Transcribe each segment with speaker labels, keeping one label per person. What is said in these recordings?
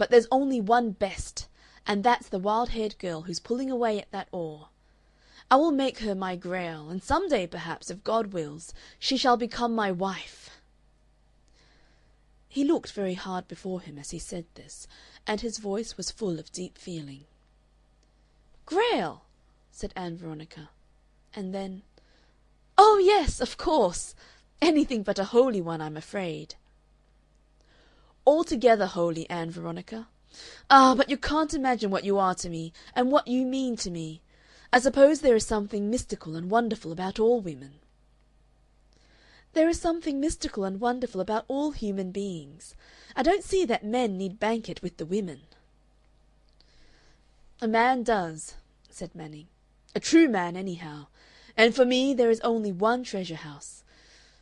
Speaker 1: But there's only one best, and that's the wild-haired girl who's pulling away at that oar. I will make her my Grail, and some day, perhaps, if God wills, she shall become my wife." He looked very hard before him as he said this, and his voice was full of deep feeling. "Grail!" said Ann Veronica, and then, "Oh, yes, of course! Anything but a holy one, I'm afraid." "Altogether holy, Ann Veronica. Ah, but you can't imagine what you are to me, and what you mean to me. I suppose there is something mystical and wonderful about all women." "There is something mystical and wonderful about all human beings. I don't see that men need banquet with the women." "A man does," said Manning. "A true man, anyhow. And for me there is only one treasure house.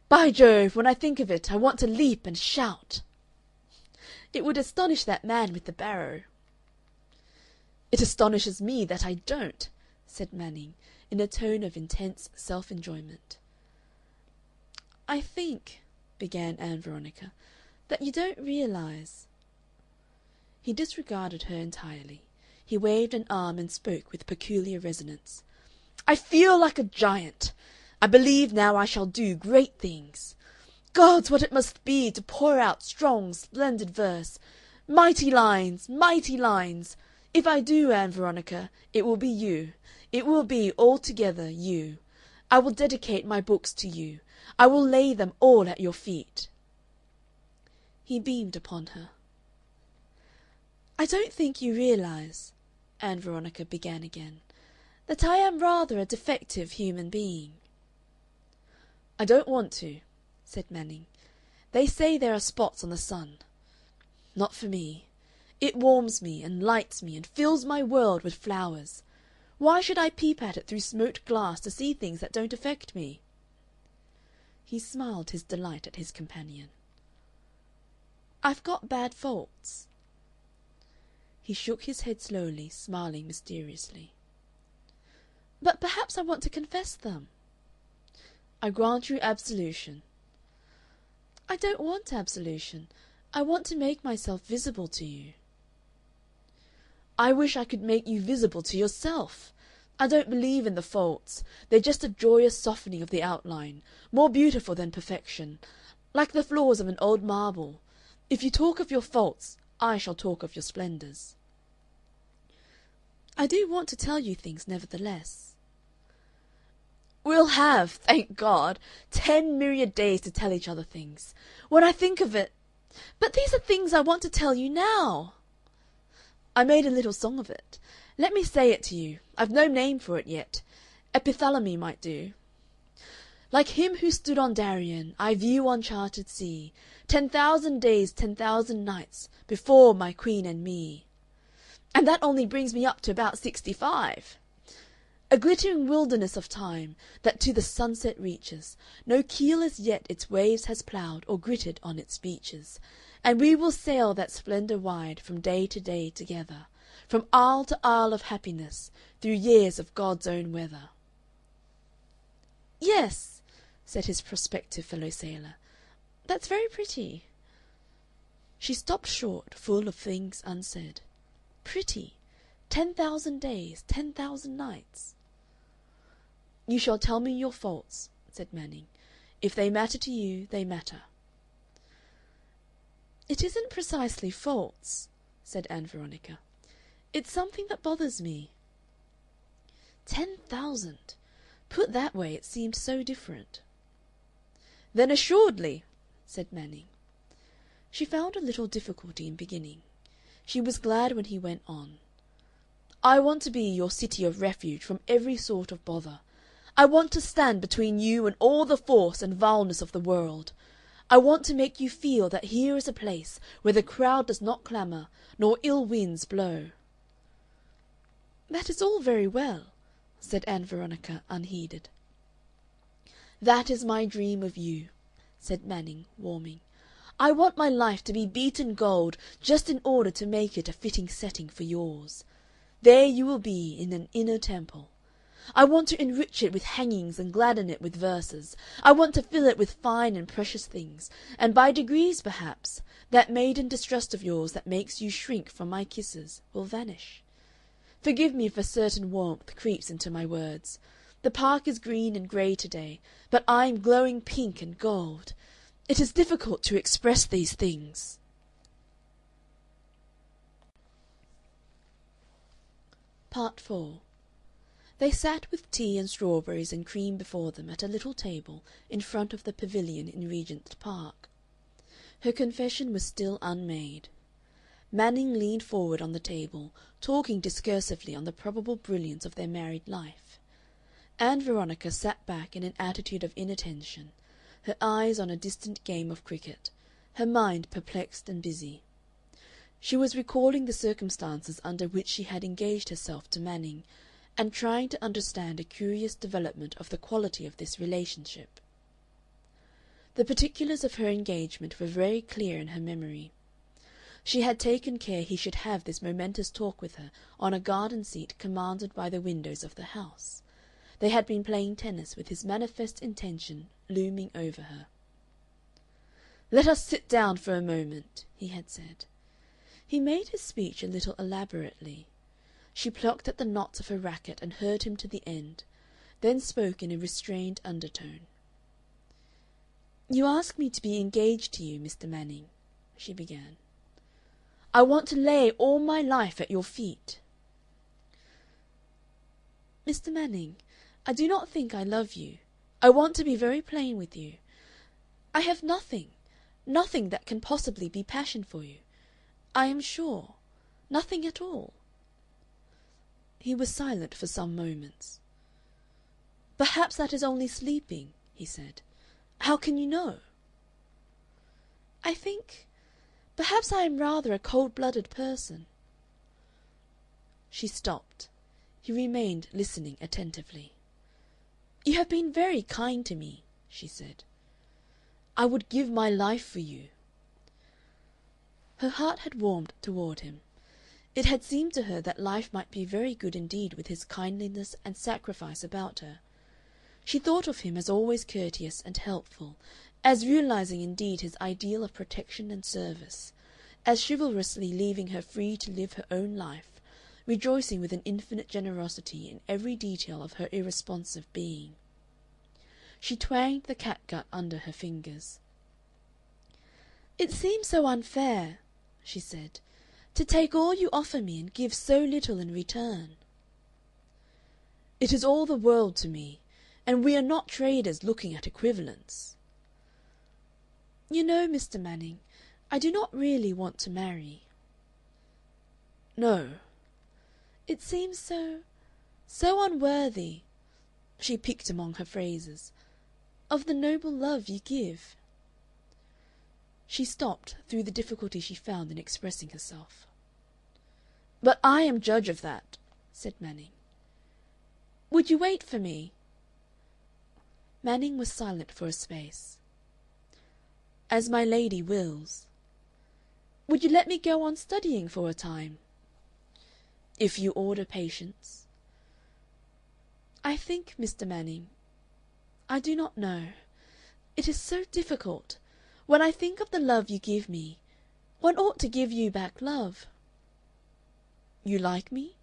Speaker 1: By Jove, when I think of it, I want to leap and shout." "It would astonish that man with the barrow." "It astonishes me that I don't," said Manning, in a tone of intense self-enjoyment. "I think," began Ann Veronica, "that you don't realize—" He disregarded her entirely. He waved an arm and spoke with peculiar resonance. "I feel like a giant. I believe now I shall do great things. Gods, what it must be to pour out strong, splendid verse. Mighty lines, mighty lines. If I do, Ann Veronica, it will be you. It will be altogether you. I will dedicate my books to you. I will lay them all at your feet." He beamed upon her. "I don't think you realize," Ann Veronica began again, "that I am rather a defective human being." "I don't want to," said Manning. "They say there are spots on the sun. Not for me. It warms me and lights me and fills my world with flowers. Why should I peep at it through smoked glass to see things that don't affect me?" He smiled his delight at his companion. "I've got bad faults." He shook his head slowly, smiling mysteriously. "But perhaps I want to confess them." "I grant you absolution." "I don't want absolution. I want to make myself visible to you." "I wish I could make you visible to yourself. I don't believe in the faults. They're just a joyous softening of the outline, more beautiful than perfection, like the flaws of an old marble. If you talk of your faults, I shall talk of your splendors." "I do want to tell you things, nevertheless." "We'll have, thank God, 10 myriad days to tell each other things. When I think of it... But these are things I want to tell you now." "I made a little song of it. Let me say it to you. I've no name for it yet. Epithalamy might do. Like him who stood on Darien, I view uncharted sea, 10,000 days, 10,000 nights, before my queen and me. And that only brings me up to about 65. A glittering wilderness of time, that to the sunset reaches, no keel as yet its waves has ploughed or gritted on its beaches, and we will sail that splendor wide from day to day together, from isle to isle of happiness, through years of God's own weather." "Yes," said his prospective fellow-sailor, "that's very pretty." She stopped short, full of things unsaid. Pretty! 10,000 days, 10,000 nights. "You shall tell me your faults," said Manning. "If they matter to you, they matter." "It isn't precisely faults," said Ann Veronica. "It's something that bothers me." 10,000! Put that way, it seemed so different. "Then assuredly," said Manning. She found a little difficulty in beginning. She was glad when he went on. "I want to be your city of refuge from every sort of bother. I want to stand between you and all the force and vileness of the world. I want to make you feel that here is a place where the crowd does not clamor, nor ill winds blow." "That is all very well," said Ann Veronica, unheeded. "That is my dream of you," said Manning, warming. "I want my life to be beaten gold just in order to make it a fitting setting for yours. There you will be in an inner temple. I want to enrich it with hangings and gladden it with verses. I want to fill it with fine and precious things, and by degrees, perhaps, that maiden distrust of yours that makes you shrink from my kisses will vanish. Forgive me if a certain warmth creeps into my words. The park is green and grey to-day, but I am glowing pink and gold. It is difficult to express these things. Part 4. They sat with tea and strawberries and cream before them at a little table in front of the pavilion in Regent's Park. Her confession was still unmade. Manning leaned forward on the table, talking discursively on the probable brilliance of their married life. Ann Veronica sat back in an attitude of inattention, her eyes on a distant game of cricket, her mind perplexed and busy. She was recalling the circumstances under which she had engaged herself to Manning, and trying to understand a curious development of the quality of this relationship. The particulars of her engagement were very clear in her memory. She had taken care he should have this momentous talk with her on a garden seat commanded by the windows of the house. They had been playing tennis, with his manifest intention looming over her. "Let us sit down for a moment," he had said. He made his speech a little elaborately. She plucked at the knots of her racket and heard him to the end, then spoke in a restrained undertone. "You ask me to be engaged to you, Mr. Manning," she began. "I want to lay all my life at your feet." "Mr. Manning, I do not think I love you. I want to be very plain with you. I have nothing, nothing that can possibly be passion for you. I am sure. Nothing at all." He was silent for some moments. "Perhaps that is only sleeping," he said. "How can you know?" "I think perhaps I am rather a cold-blooded person." She stopped. He remained listening attentively. "You have been very kind to me," she said. "I would give my life for you." Her heart had warmed toward him. It had seemed to her that life might be very good indeed with his kindliness and sacrifice about her. She thought of him as always courteous and helpful, as realizing indeed his ideal of protection and service, as chivalrously leaving her free to live her own life, rejoicing with an infinite generosity in every detail of her irresponsive being. She twanged the catgut under her fingers. "It seems so unfair," she said, "to take all you offer me and give so little in return." "It is all the world to me, and we are not traders looking at equivalents." "You know, Mr. Manning, I do not really want to marry." "No." "It seems so unworthy," she picked among her phrases, "of the noble love you give." She stopped through the difficulty she found in expressing herself. "But I am judge of that," said Manning. "Would you wait for me?" Manning was silent for a space. "As my lady wills." "Would you let me go on studying for a time?" "If you order patience." "I think, Mr. Manning, I do not know. It is so difficult. When I think of the love you give me, one ought to give you back love." "You like me?"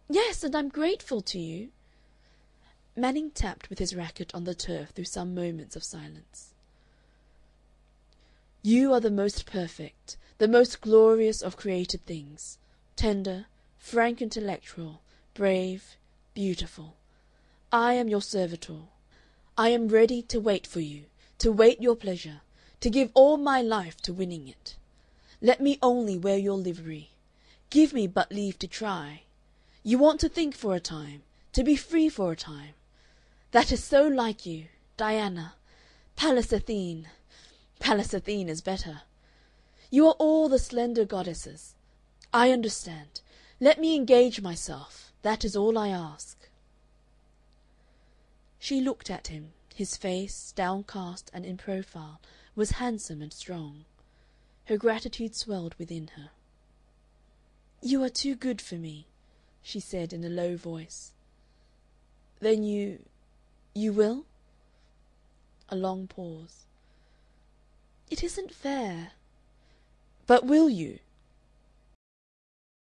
Speaker 1: "Yes, and I'm grateful to you." Manning tapped with his racket on the turf through some moments of silence. "You are the most perfect, the most glorious of created things, tender, frank intellectual, brave, beautiful. I am your servitor. I am ready to wait for you, to wait your pleasure, to give all my life to winning it. Let me only wear your livery. Give me but leave to try. You want to think for a time, to be free for a time. That is so like you, Diana, Pallas Athene. Pallas Athene is better. You are all the slender goddesses. I understand. Let me engage myself. That is all I ask." She looked at him. His face, downcast and in profile, was handsome and strong. Her gratitude swelled within her. "You are too good for me," she said in a low voice. "Then you will?" A long pause. "It isn't fair." "But will you?"